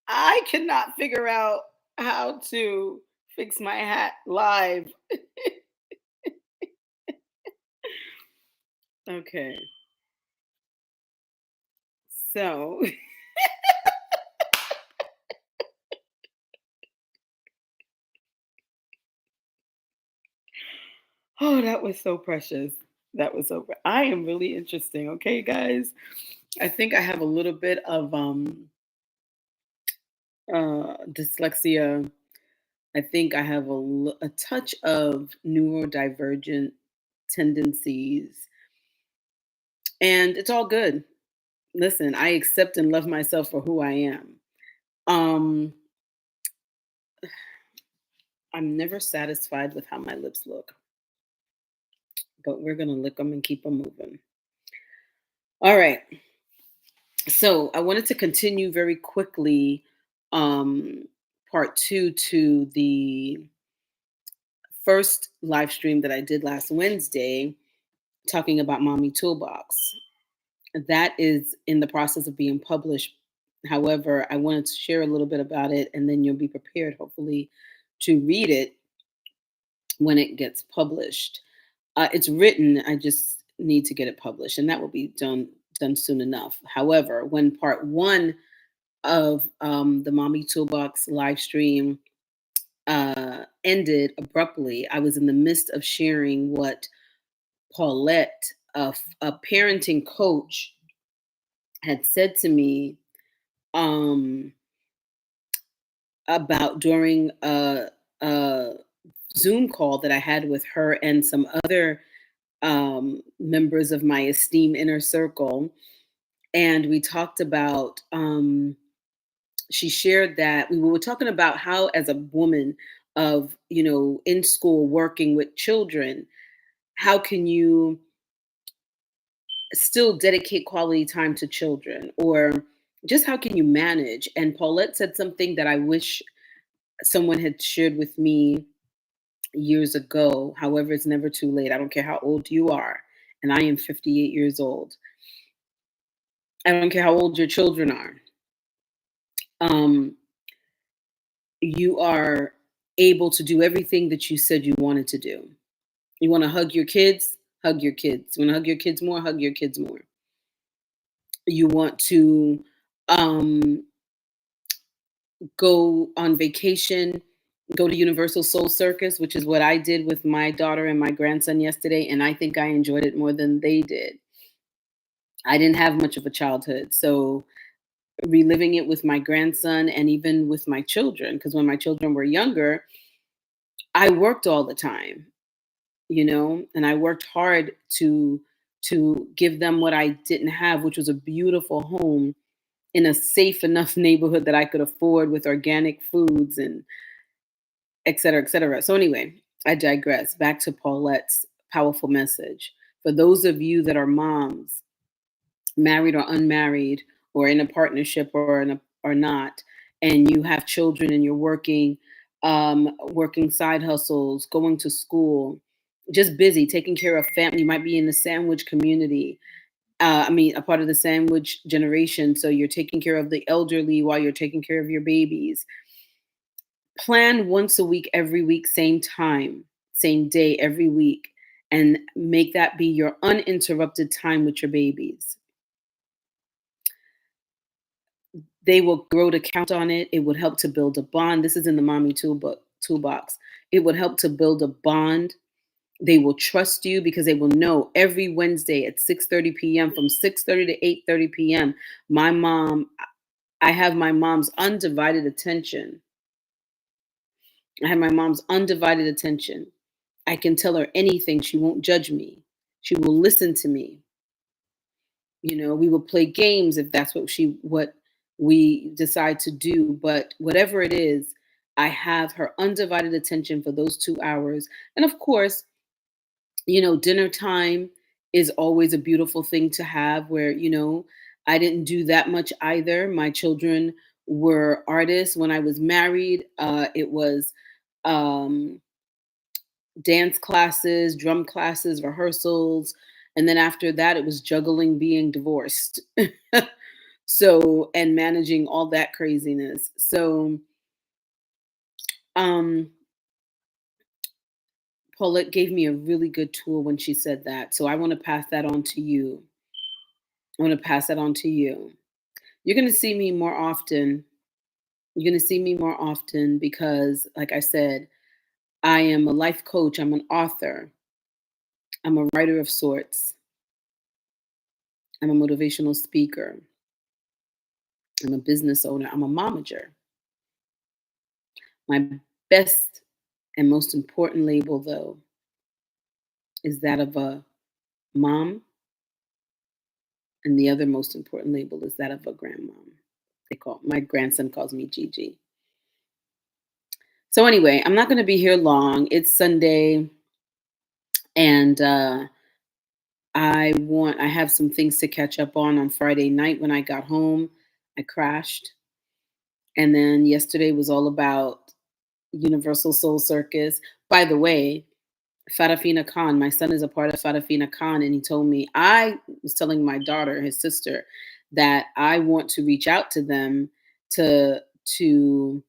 I cannot figure out how to fix my hat live. Okay. So, oh, that was so precious. That was so I am really interesting, okay, guys? I think I have a little bit of dyslexia. I think I have a touch of neurodivergent tendencies, and it's all good. Listen, I accept and love myself for who I am. Um, I'm never satisfied with how my lips look, but we're gonna lick them and keep them moving. All right. So I wanted to continue very quickly, um, part two to the first live stream that I did last Wednesday, talking about Mommy Toolbox. That is in the process of being published. However, I wanted to share a little bit about it, and then you'll be prepared, hopefully, to read it when it gets published. It's written. I just need to get it published, and that will be done soon enough. However, when part one of the Mommy Toolbox live stream ended abruptly, I was in the midst of sharing what Paulette, a parenting coach, had said to me um, about during a Zoom call that I had with her and some other members of my esteemed inner circle. And we talked about, she shared that we were talking about how, as a woman of, in school working with children, how can you still dedicate quality time to children, or just how can you manage? And Paulette said something that I wish someone had shared with me years ago. However, it's never too late. I don't care how old you are. And I am 58 years old. I don't care how old your children are. Um, you are able to do everything that you said you wanted to do. You want to hug your kids? Hug your kids. You want to hug your kids more? Hug your kids more. You want to um, go on vacation, go to Universal Soul Circus, which is what I did with my daughter and my grandson yesterday, and I think I enjoyed it more than they did. I didn't have much of a childhood, so reliving it with my grandson and even with my children, because when my children were younger, I worked all the time, and I worked hard to give them what I didn't have, which was a beautiful home in a safe enough neighborhood that I could afford, with organic foods and et cetera, et cetera. So anyway, I digress. Back to Paulette's powerful message. For those of you that are moms, married or unmarried, or in a partnership or not, and you have children and you're working side hustles, going to school, just busy taking care of family. You might be in the sandwich community. A part of the sandwich generation. So you're taking care of the elderly while you're taking care of your babies. Plan once a week, every week, same time, same day, every week, and make that be your uninterrupted time with your babies. They will grow to count on it. It would help to build a bond. This is in the Mommy Toolbox. It would help to build a bond. They will trust you because they will know every Wednesday at 6:30 p.m. from 6:30 to 8:30 p.m. My mom, I have my mom's undivided attention. I have my mom's undivided attention. I can tell her anything. She won't judge me. She will listen to me. We will play games if that's what we decide to do. But whatever it is, I have her undivided attention for those 2 hours. And of course, dinner time is always a beautiful thing to have, where, I didn't do that much either. My children were artists when I was married. It was um dance classes, drum classes, rehearsals. And then after that, it was juggling being divorced. So, and managing all that craziness. So, um, Paulette gave me a really good tool when she said that. So I want to pass that on to you. I want to pass that on to you. You're going to see me more often. You're going to see me more often because, like I said, I am a life coach. I'm an author. I'm a writer of sorts. I'm a motivational speaker. I'm a business owner. I'm a momager. My best and most important label, though, is that of a mom, and the other most important label is that of a grandmom. My grandson calls me Gigi. So anyway, I'm not going to be here long. It's Sunday, and I have some things to catch up on Friday night. When I got home, I crashed, and then yesterday was all about Universal Soul Circus. By the way, Farafina Khan, my son is a part of Farafina Khan, and he told me, I was telling my daughter, his sister, that I want to reach out to them to to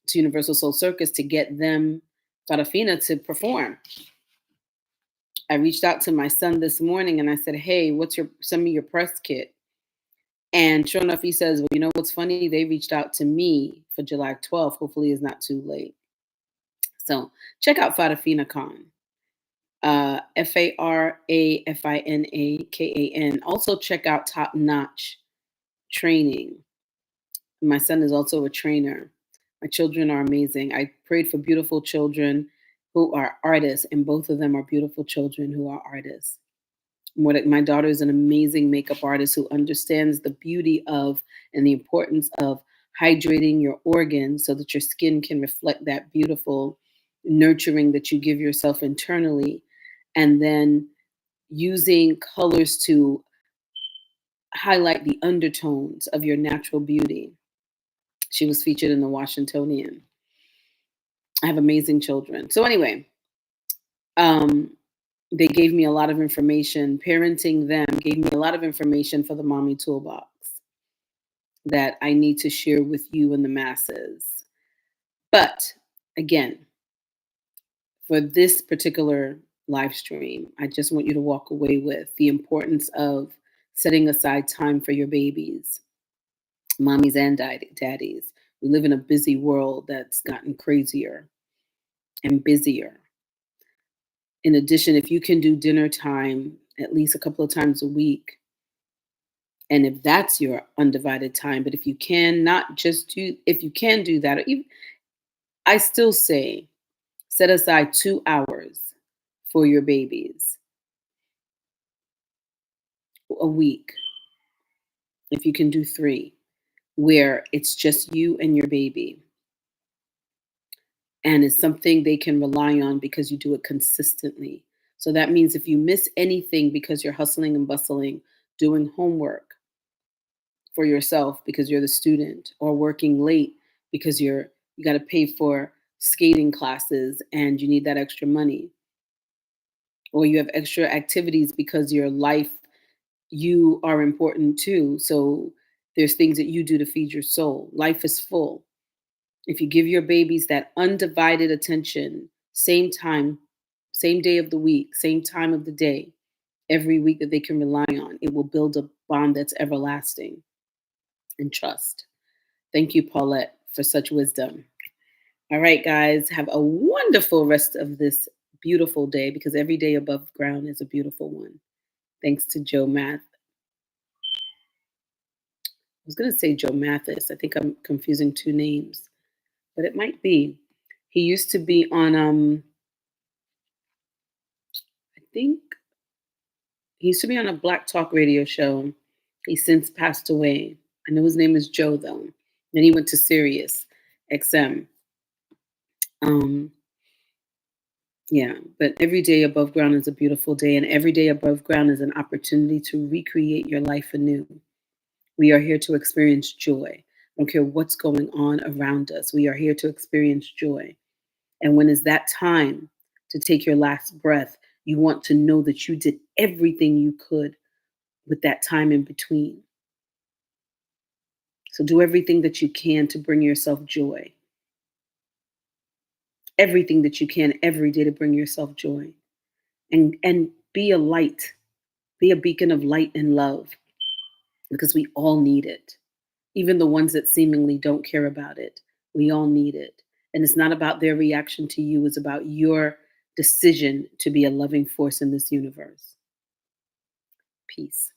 to Universal Soul Circus to get them Farafina to perform. I reached out to my son this morning and I said, "Hey, send me your press kit." And sure enough, he says, "Well, you know what's funny? They reached out to me for July 12th. Hopefully, it's not too late." So check out Farafina Khan. FARAFINAKAN. Also, check out Top Notch Training. My son is also a trainer. My children are amazing. I prayed for beautiful children who are artists, and both of them are beautiful children who are artists. My daughter is an amazing makeup artist who understands the beauty of and the importance of hydrating your organs so that your skin can reflect that beautiful nurturing that you give yourself internally, and then using colors to highlight the undertones of your natural beauty. She was featured in the Washingtonian. I have amazing children. So anyway, um, they gave me a lot of information. Parenting them gave me a lot of information for the Mommy Toolbox that I need to share with you and the masses. But again, for this particular live stream, I just want you to walk away with the importance of setting aside time for your babies, mommies and daddies. We live in a busy world that's gotten crazier and busier. In addition, if you can do dinner time at least a couple of times a week, and if that's your undivided time, but if you can not just do, if you can do that, or even, I still say set aside 2 hours for your babies a week. If you can do three, where it's just you and your baby, and it's something they can rely on because you do it consistently. So that means if you miss anything because you're hustling and bustling, doing homework for yourself because you're the student, or working late because you got to pay for skating classes and you need that extra money, or you have extra activities because your life, you are important too. So there's things that you do to feed your soul. Life is full. If you give your babies that undivided attention, same time, same day of the week, same time of the day, every week that they can rely on, it will build a bond that's everlasting and trust. Thank you, Paulette, for such wisdom. All right, guys, have a wonderful rest of this beautiful day, because every day above ground is a beautiful one. Thanks to Joe Math. I was going to say Joe Mathis. I think I'm confusing two names, but it might be. He used to be on I think he used to be on a Black Talk radio show. He since passed away. I know his name is Joe though. Then he went to Sirius XM. Um, yeah, but every day above ground is a beautiful day, and every day above ground is an opportunity to recreate your life anew. We are here to experience joy. I don't care what's going on around us. We are here to experience joy. And when is that time to take your last breath. You want to know that you did everything you could with that time in between. So do everything that you can to bring yourself joy. Everything that you can every day to bring yourself joy. And be a light. Be a beacon of light and love because we all need it. Even the ones that seemingly don't care about it, we all need it. And it's not about their reaction to you, it's about your decision to be a loving force in this universe. Peace.